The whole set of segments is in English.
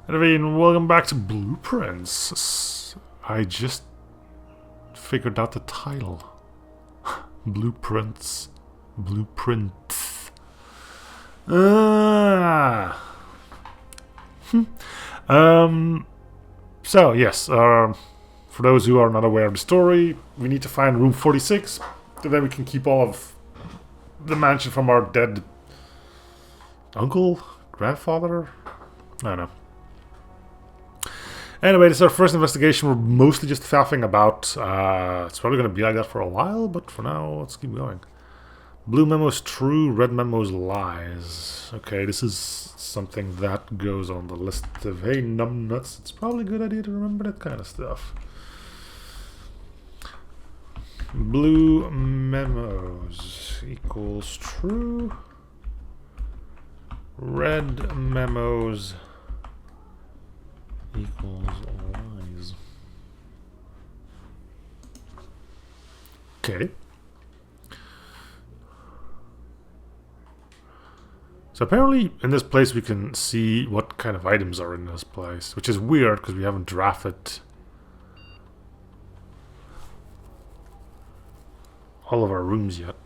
Anyway, and welcome back to Blueprince. I just figured out the title. Blueprints. Blueprints. So, yes, for those who are not aware of the story, we need to find room 46, and then we can keep all of the mansion from our dead uncle? Grandfather? I don't know. Anyway, this is our first investigation. We're mostly just faffing about. It's probably going to be like that for a while, but for now, let's keep going. Blue memo's true, red memo's lies. Okay, this is something that goes on the list of, hey, numbnuts, it's probably a good idea to remember that kind of stuff. Blue memos equals true. Red memos equals lies. Okay. So apparently in this place we can see what kind of items are in this place, which is weird because we haven't drafted all of our rooms yet.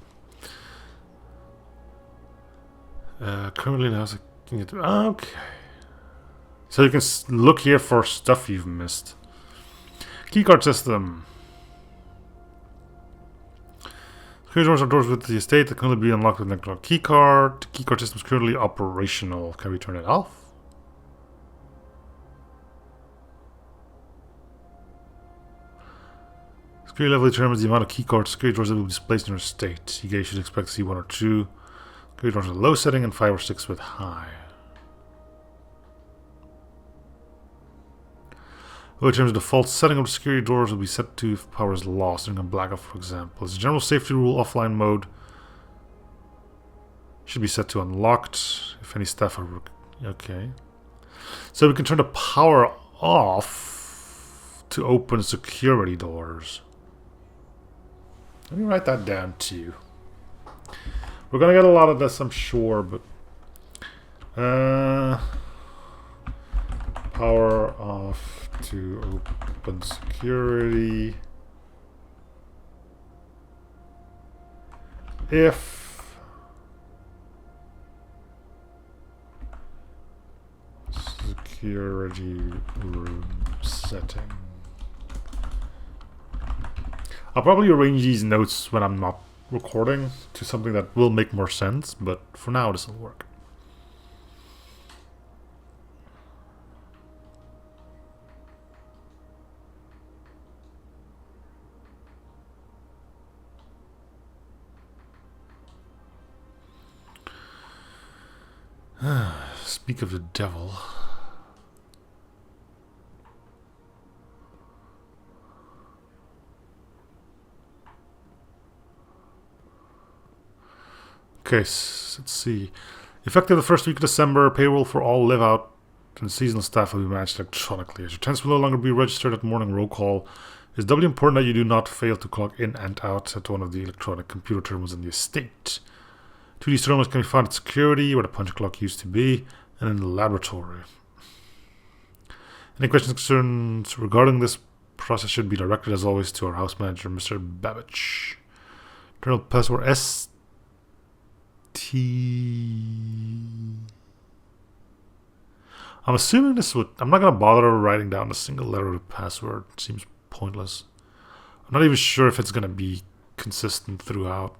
Currently now, okay. So you can look here for stuff you've missed. Keycard system. Security doors are doors with the estate that can only be unlocked with an electronic keycard. The keycard system is currently operational. Can we turn it off? Security level determines the amount of keycard security doors that will be placed in your estate. You guys should expect to see 1 or 2. Security doors with low setting and 5 or 6 with high. In terms of default setting of the security doors will be set to if power is lost during a blackout, for example. As a general safety rule, offline mode should be set to unlocked if any staff are... Okay. So we can turn the power off to open security doors. Let me write that down too. We're gonna get a lot of this, I'm sure, but... power off to open security if security room setting. I'll probably arrange these notes when I'm not recording to something that will make more sense, but for now this will work. Speak of the devil. Okay, let's see. Effective the first week of December, payroll for all live-out and seasonal staff will be managed electronically. As your tenants will no longer be registered at morning roll call, it's doubly important that you do not fail to clock in and out at one of the electronic computer terminals in the estate. 2 of these terminals can be found at security, where the punch clock used to be, and in the laboratory. Any questions or concerns regarding this process should be directed, as always, to our house manager, Mr. Babbage. Terminal password ST. I'm assuming this would... I'm not going to bother writing down a single letter of the password. It seems pointless. I'm not even sure if it's going to be consistent throughout.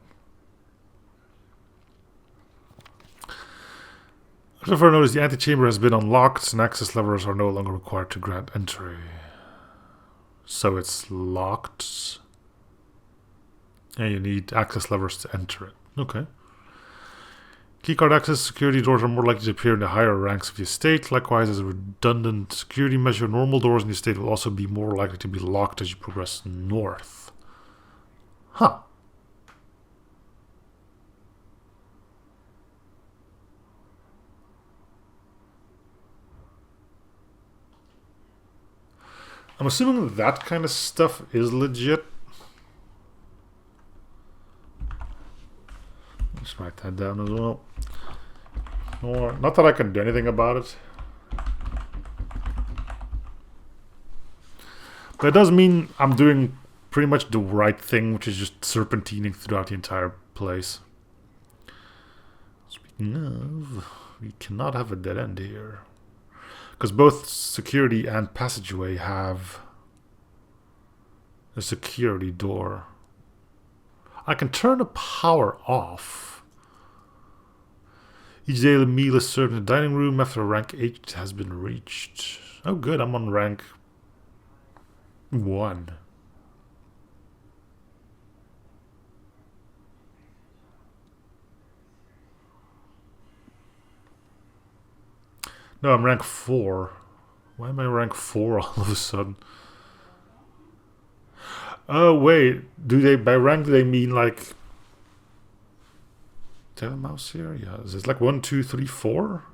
So far notice the antechamber has been unlocked and access levers are no longer required to grant entry. So it's locked. And you need access levers to enter it. Okay. Keycard access security doors are more likely to appear in the higher ranks of the estate. Likewise, as a redundant security measure, normal doors in the estate will also be more likely to be locked as you progress north. Huh. I'm assuming that kind of stuff is legit. Let's write that down as well. Or, not that I can do anything about it. But it does mean I'm doing pretty much the right thing, which is just serpentining throughout the entire place. Speaking of, we cannot have a dead end here. Because both security and passageway have a security door. I can turn the power off. Each daily meal is served in the dining room after rank 8 has been reached. Oh good, I'm on rank 1. No, I'm rank 4. Why am I rank 4 all of a sudden? Oh wait, do they by rank do they mean like tell mouse here? Yeah, is it like 1, 2, 3, 4?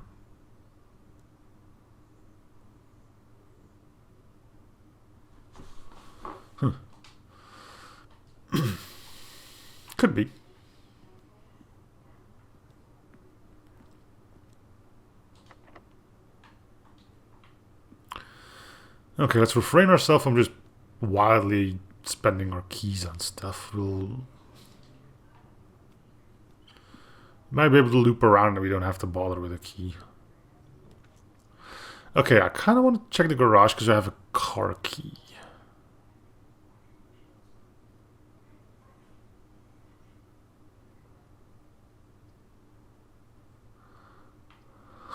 Could be. Okay, let's refrain ourselves from just wildly spending our keys on stuff. We'll might be able to loop around and we don't have to bother with a key. Okay, I kind of want to check the garage because I have a car key.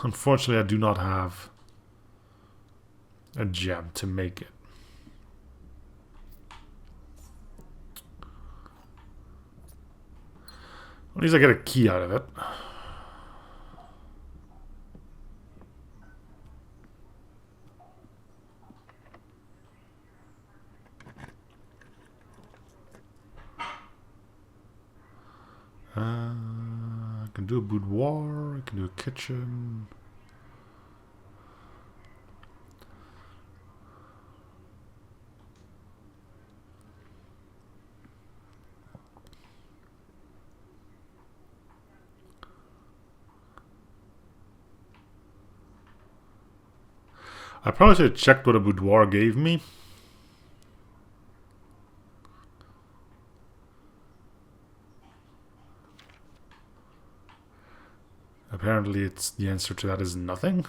Unfortunately, I do not have a gem to make it. At least I get a key out of it. I can do a boudoir, I can do a kitchen. I probably should have checked what a boudoir gave me. Apparently it's the answer to that is nothing.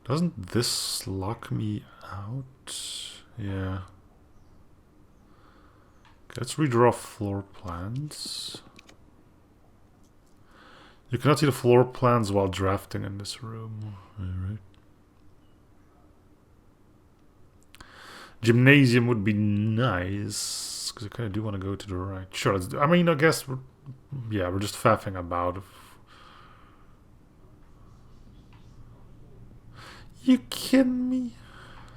Doesn't this lock me out? Yeah. Okay, let's redraw floor plans. You cannot see the floor plans while drafting in this room. Alright. Gymnasium would be nice, because I kind of do want to go to the right. Sure, let's do, I mean, I guess we're just faffing about. You kidding me?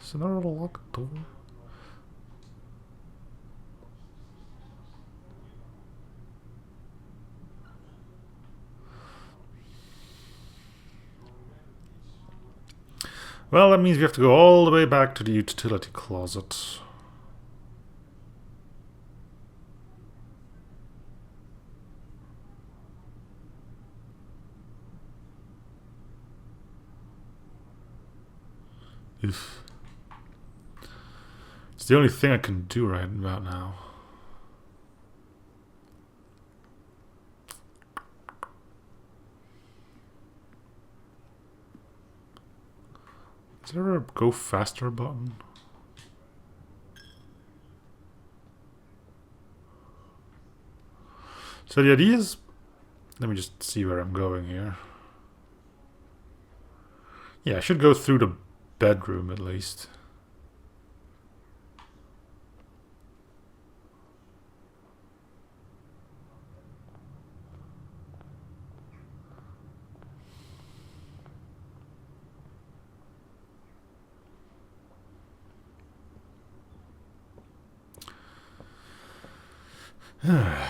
Is another locked door? Well, that means we have to go all the way back to the utility closet. Oof. It's the only thing I can do right about now. Is there a go faster button? So the idea is, let me just see where I'm going here. Yeah, I should go through the bedroom at least.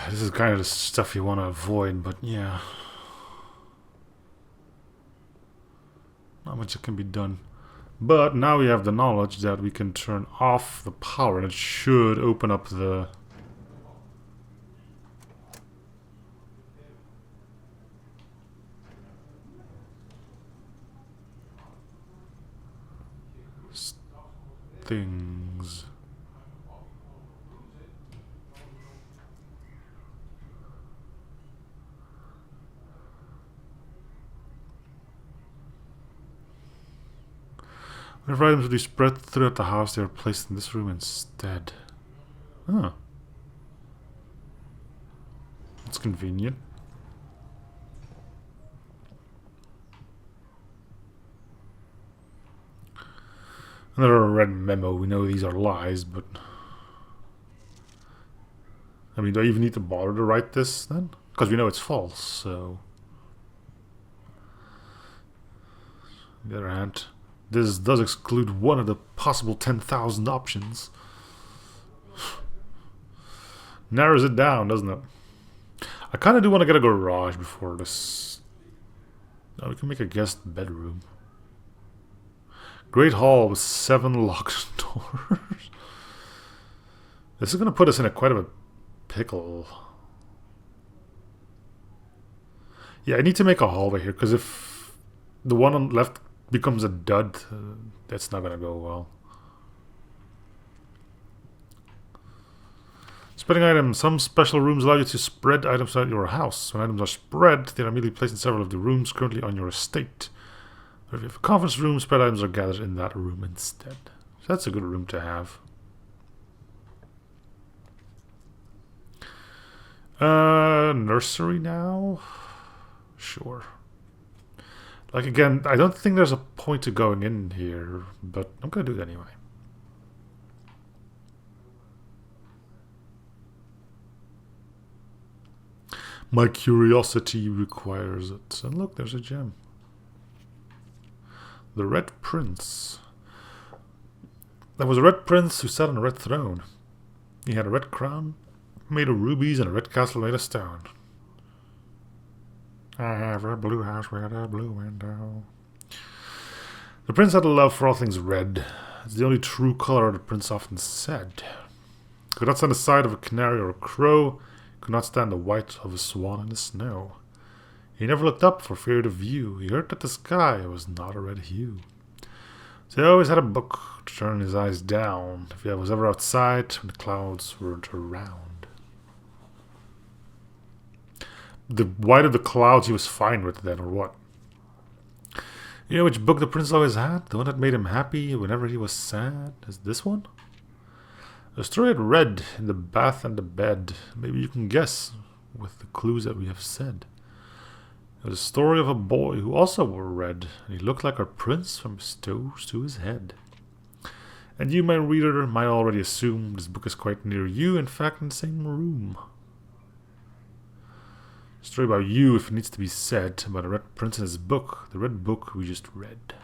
This is kind of the stuff you want to avoid, but yeah. Not much can be done. But now we have the knowledge that we can turn off the power, and it should open up the... things. Whenever items will be spread throughout the house, they are placed in this room instead. Huh. That's convenient. Another red memo. We know these are lies, but... I mean, do I even need to bother to write this, then? Because we know it's false, so... On the other hand, this does exclude one of the possible 10,000 options. Narrows it down, doesn't it? I kind of do want to get a garage before this. Oh, we can make a guest bedroom. Great hall with 7 locked doors. This is going to put us in quite a pickle. Yeah, I need to make a hallway here, because if the one on left becomes a dud, that's not going to go well. Spreading items. Some special rooms allow you to spread items out your house. When items are spread, they are immediately placed in several of the rooms currently on your estate. Or if you have a conference room, spread items are gathered in that room instead. So that's a good room to have. Nursery now? Sure. Like, again, I don't think there's a point to going in here, but I'm going to do it anyway. My curiosity requires it. And look, there's a gem. The Red Prince. There was a Red Prince who sat on a red throne. He had a red crown made of rubies and a red castle made of stone. I have a blue house with a blue window. The prince had a love for all things red. It's the only true color, the prince often said. He could not stand the sight of a canary or a crow. He could not stand the white of a swan in the snow. He never looked up for fear of view. He heard that the sky was not a red hue. So he always had a book to turn his eyes down if he was ever outside when the clouds weren't around. The white of the clouds he was fine with then, or what? You know which book the prince always had? The one that made him happy whenever he was sad? Is this one? A story I'd read in the bath and the bed. Maybe you can guess with the clues that we have said. It was a story of a boy who also wore red, and he looked like our prince from his toes to his head. And you, my reader, might already assume this book is quite near you, in fact, in the same room. A story about you, if it needs to be said, about a red prince in his book, the red book we just read.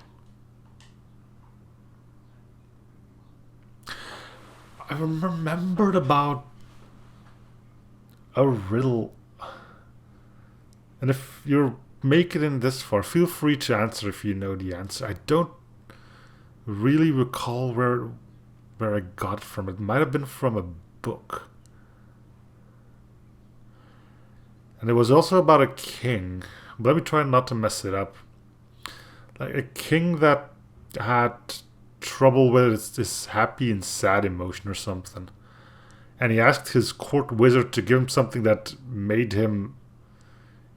I remembered about a riddle. And if you're making it in this far, feel free to answer if you know the answer. I don't really recall where I got it from. It might have been from a book. And it was also about a king. But let me try not to mess it up. Like a king that had trouble with his happy and sad emotion or something. And he asked his court wizard to give him something that made him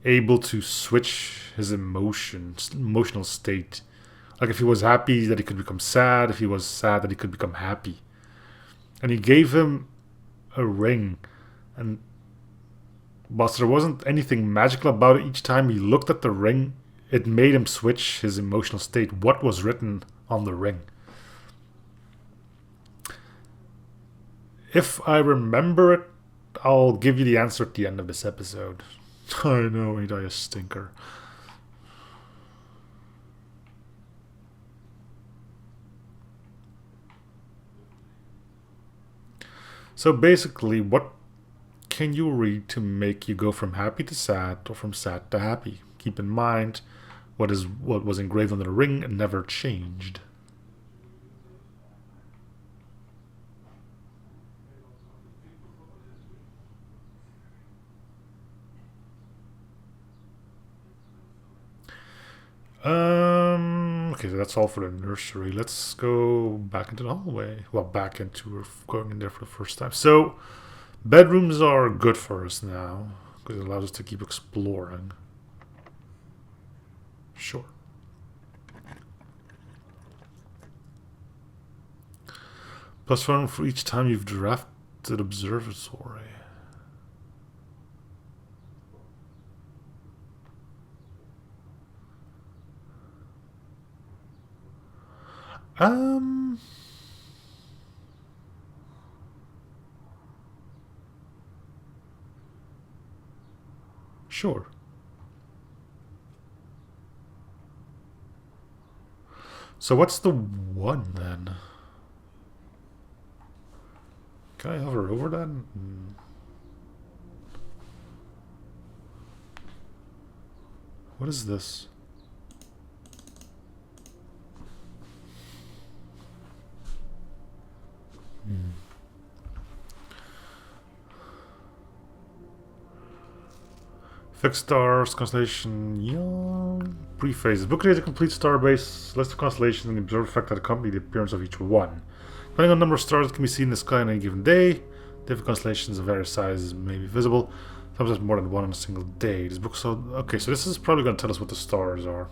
able to switch his emotional state. Like if he was happy, that he could become sad. If he was sad, that he could become happy. And he gave him a ring. And whilst there wasn't anything magical about it, each time he looked at the ring, it made him switch his emotional state. What was written on the ring? If I remember it, I'll give you the answer at the end of this episode. I know, ain't I a stinker. So basically, what can you read to make you go from happy to sad, or from sad to happy? Keep in mind, what was engraved on the ring never changed. Okay, so that's all for the nursery. Let's go back into the hallway. Well, back into, we're going in there for the first time. So, bedrooms are good for us now, because it allows us to keep exploring. Sure. +1 for each time you've drafted observatory. Sure. So what's the 1 then? Can I hover over that? What is this? Fixed stars, constellation, yeah. Preface. The book creates a complete star base, list of constellations, and the observed effect that accompany the appearance of each one. Depending on the number of stars that can be seen in the sky on any given day, different constellations of various sizes may be visible. Sometimes more than one on a single day. This book okay, so this is probably going to tell us what the stars are.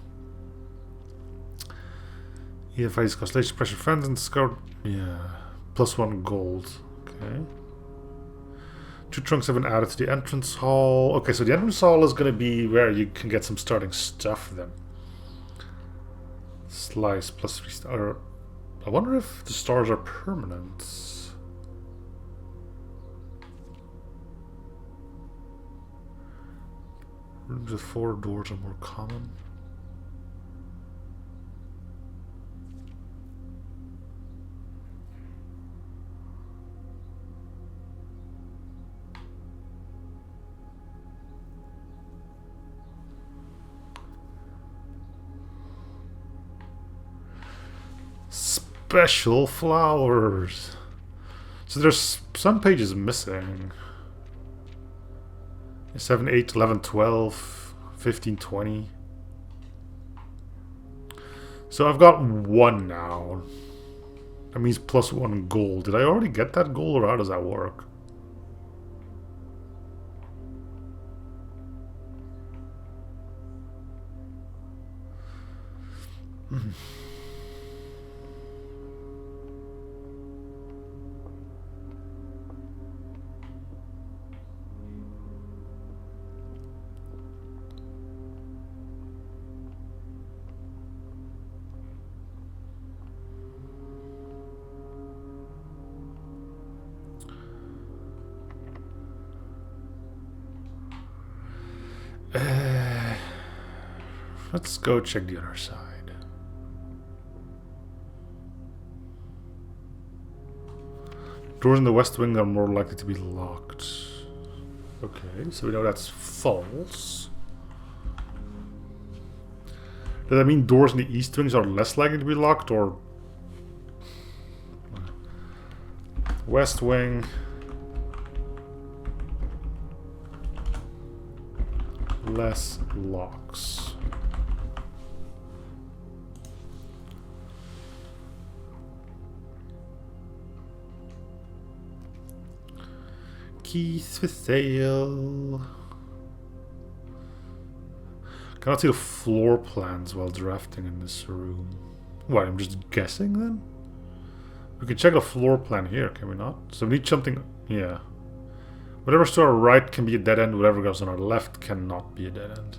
EFI's constellation pressure friends and discovered. Yeah. +1 gold. Okay. 2 trunks have been added to the entrance hall. Okay, so the entrance hall is going to be where you can get some starting stuff then. Slice +3 star. I wonder if the stars are permanent. Rooms with 4 doors are more common. Special flowers. So there's some pages missing. 7, 8, 11, 12, 15, 20. So I've got 1 now. That means +1 gold. Did I already get that gold, or how does that work? Let's go check the other side. Doors in the west wing are more likely to be locked. Okay, so we know that's false. Does that mean doors in the east wings are less likely to be locked, or west wing less locks? Keys for sale. Cannot see the floor plans while drafting in this room. What, I'm just guessing then? We can check the floor plan here, can we not? So we need something, yeah. Whatever's to our right can be a dead end, whatever goes on our left cannot be a dead end.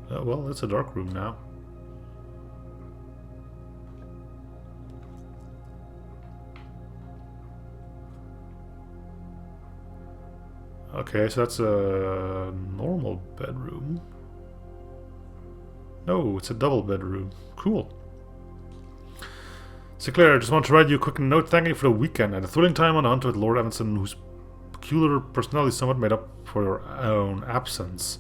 Well, it's a dark room now. Okay, so that's a normal bedroom. No, it's a double bedroom. Cool. Sinclair, I just want to write you a quick note thanking you for the weekend and a thrilling time on the hunt with Lord Evanson, whose peculiar personality somewhat made up for your own absence.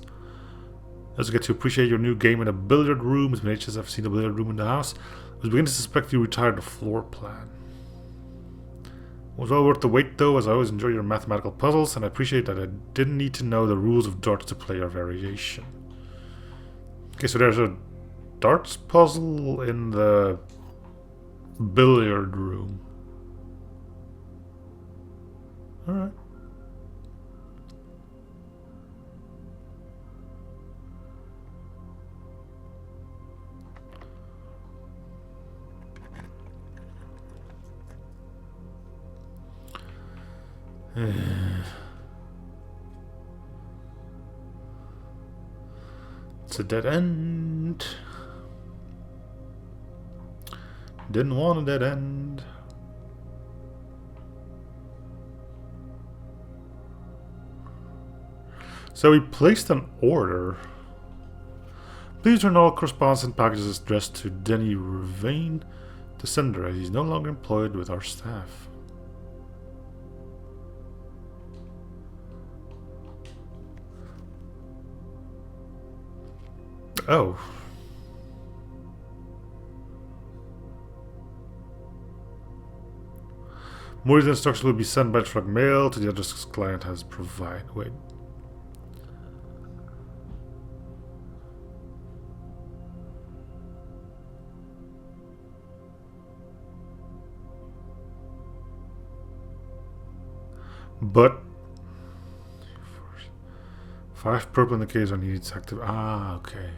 I also get to appreciate your new game in a billiard room. It's been ages I've seen a billiard room in the house. I was beginning to suspect you retired the floor plan. It was well worth the wait though, as I always enjoy your mathematical puzzles, and I appreciate that I didn't need to know the rules of darts to play your variation. Okay, so there's a darts puzzle in the billiard room. Alright. It's a dead end. Didn't want a dead end. So we placed an order. Please return all correspondence and packages addressed to Denny Ravine to sender, as he's no longer employed with our staff. Oh. More than instructions will be sent by truck mail to the address client has provided. Wait. But 5 purple in the case are needed to active. Ah, okay.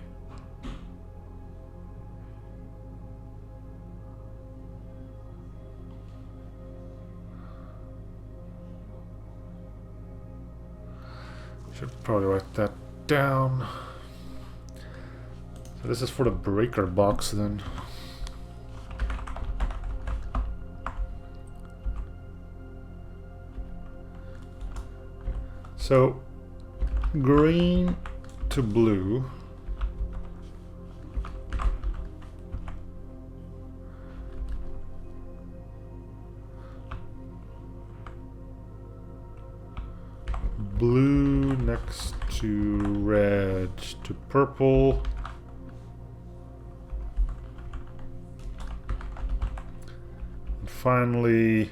Should probably write that down. So this is for the breaker box then. So green to blue. Blue next to red to purple. And finally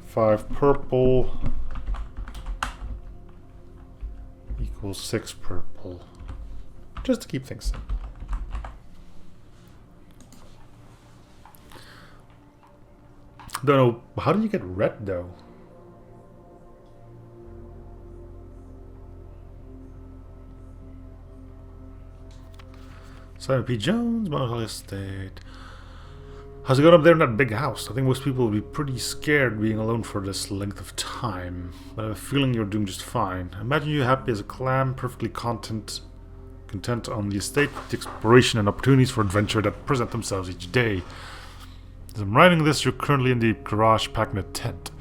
5 purple equals 6 purple. Just to keep things simple. Don't know, how do you get red though? Simon P. Jones, Mount Holly Estate. How's it going up there in that big house? I think most people would be pretty scared being alone for this length of time. But I have a feeling you're doing just fine. I imagine you're happy as a clam, perfectly content on the estate with the exploration and opportunities for adventure that present themselves each day. As I'm writing this, you're currently in the garage packing a tent.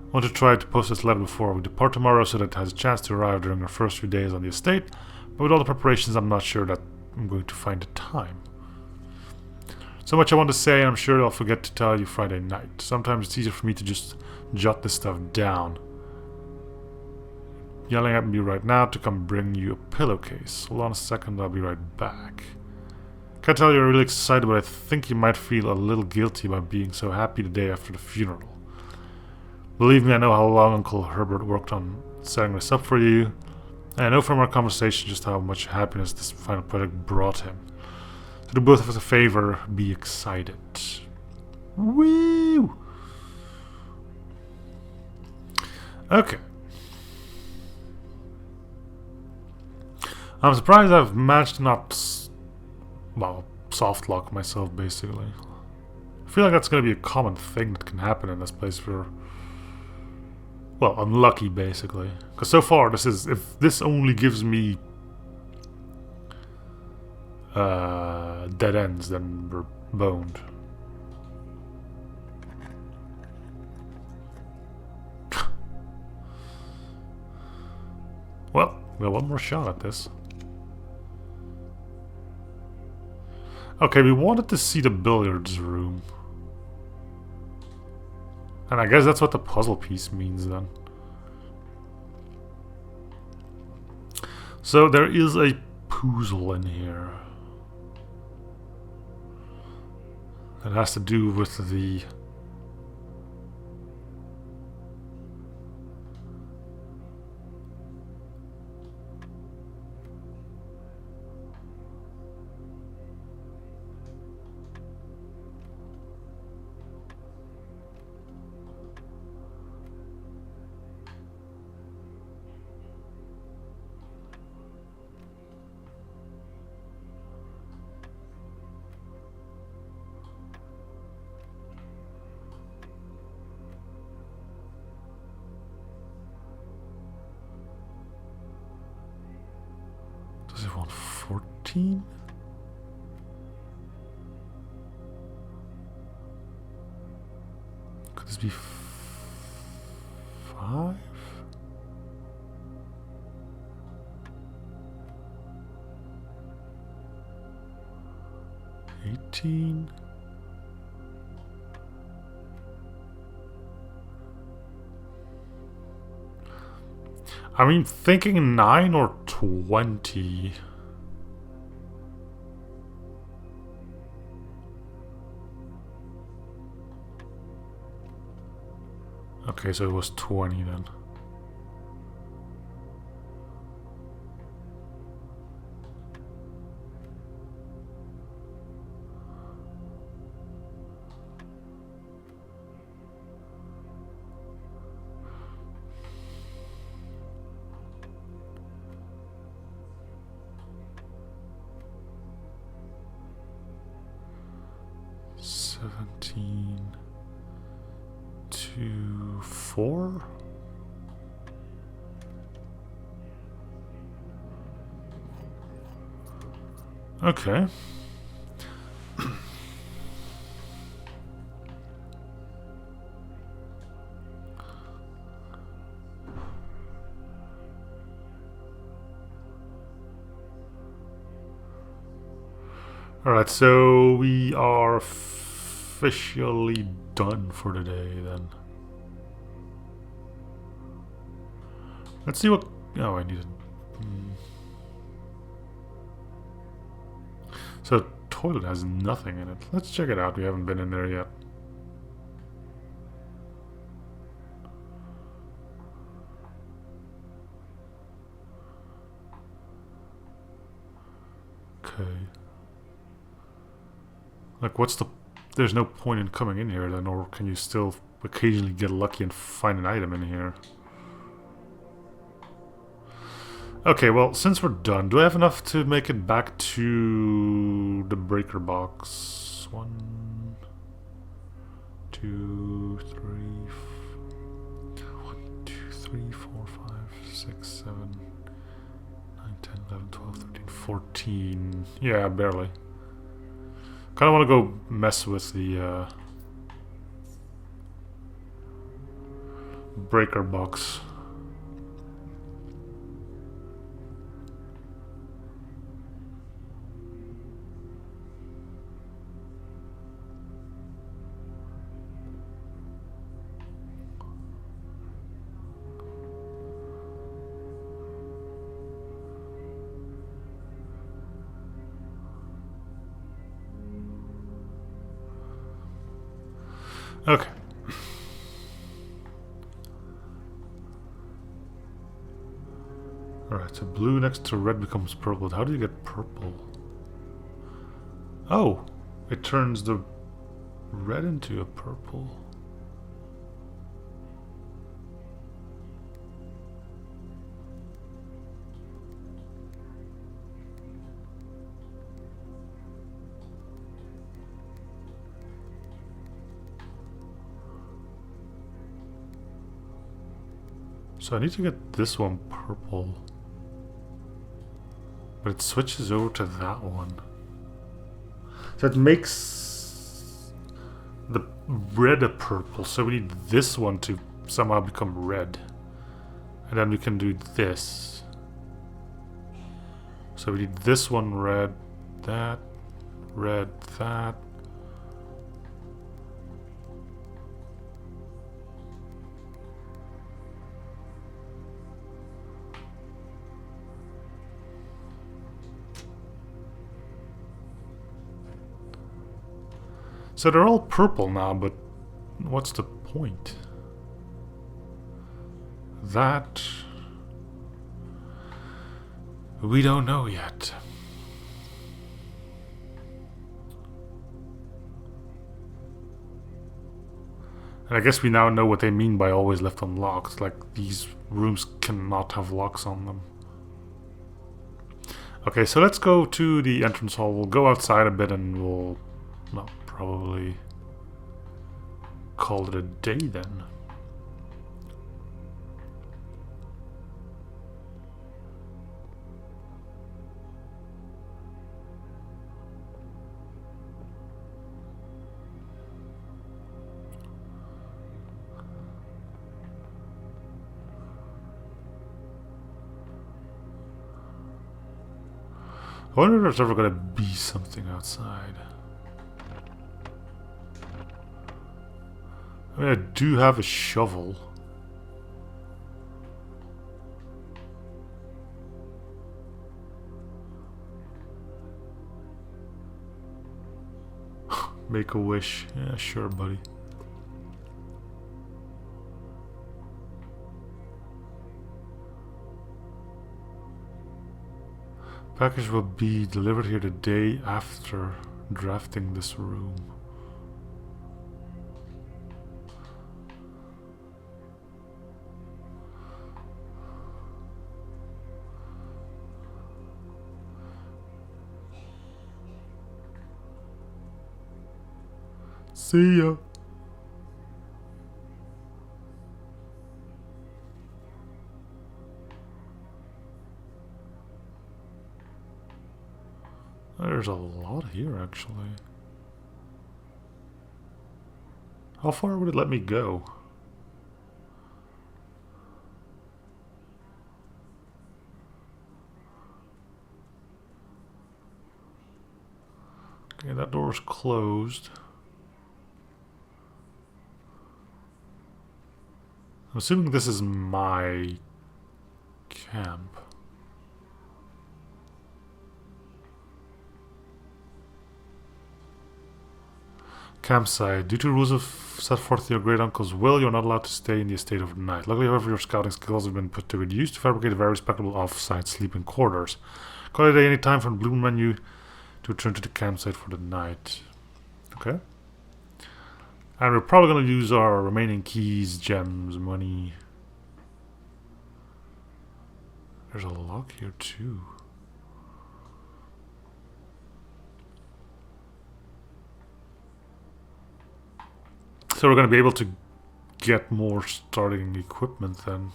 I want to try to post this letter before we depart tomorrow so that it has a chance to arrive during our first few days on the estate. But with all the preparations, I'm not sure that I'm going to find the time. So much I want to say, and I'm sure I'll forget to tell you Friday night. Sometimes it's easier for me to just jot this stuff down. Yelling at me right now to come bring you a pillowcase. Hold on a second, I'll be right back. Can't tell you're really excited, but I think you might feel a little guilty about being so happy the day after the funeral. Believe me, I know how long Uncle Herbert worked on setting this up for you. And I know from our conversation just how much happiness this final project brought him. So do both of us a favor, be excited. Woo! Okay. I'm surprised I've managed to not, well, soft lock myself basically. I feel like that's going to be a common thing that can happen in this place for, well, unlucky basically. Because so far this is, if this only gives me dead ends, then we're boned. Well, we got one more shot at this. Okay, we wanted to see the billiards room. And I guess that's what the puzzle piece means then. So there is a puzzle in here. It has to do with the Does it want 14? Could this be 5? I mean, thinking 9 or 20. Okay, so it was 20 then. To 4. Okay. Alright, so we are officially done for the day then. Let's see what... Oh, I needed... So, toilet has nothing in it. Let's check it out. We haven't been in there yet. Okay. Like, what's the... There's no point in coming in here then, or can you still occasionally get lucky and find an item in here? Okay, well, since we're done, do I have enough to make it back to the breaker box? 1, 2, 3... 1, 2, 3, 4, 5, 6, 7, 9, 10, 11, 12, 13, 14... Yeah, barely. Kinda wanna go mess with the breaker box. Okay. Alright, so blue next to red becomes purple. How do you get purple? Oh! It turns the red into a purple. So I need to get this one purple. But it switches over to that one. So it makes the red a purple. So we need this one to somehow become red. And then we can do this. So we need this one red, that, that. So they're all purple now, but what's the point? That... we don't know yet. And I guess we now know what they mean by always left unlocked. Like, these rooms cannot have locks on them. Okay, so let's go to the entrance hall. We'll go outside a bit and we'll... well, probably call it a day then. I wonder if there's ever gonna be something outside. I mean, I do have a shovel. Make a wish. Yeah, sure, buddy. Package will be delivered here the day after drafting this room. See ya. There's a lot here, actually. How far would it let me go? Okay, that door is closed. I'm assuming this is my camp. Campsite. Due to rules of set forth in your great uncle's will, you're not allowed to stay in the estate overnight. Luckily, however, your scouting skills have been put to good use to fabricate very respectable off-site sleeping quarters. Call it any time from the blue menu to return to the campsite for the night. Okay. And we're probably going to use our remaining keys, gems, money. There's a lock here too. So we're going to be able to get more starting equipment then.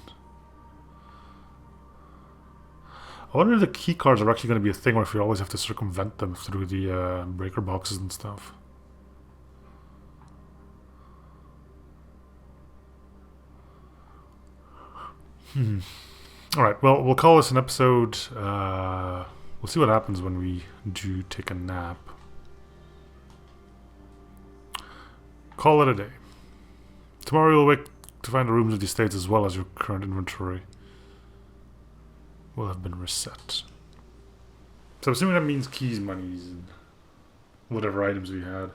I wonder if the key cards are actually going to be a thing or if you always have to circumvent them through the breaker boxes and stuff. Alright, well, we'll call this an episode. We'll see what happens when we do take a nap. Call it a day. Tomorrow you'll wake to find the rooms of the estates as well as your current inventory will have been reset. So I'm assuming that means keys, monies, and whatever items we had.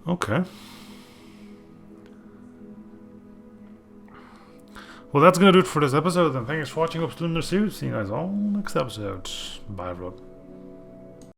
Okay. Well, that's going to do it for this episode, and thanks for watching. Hope to do another series. See you guys all next episode. Bye, everyone.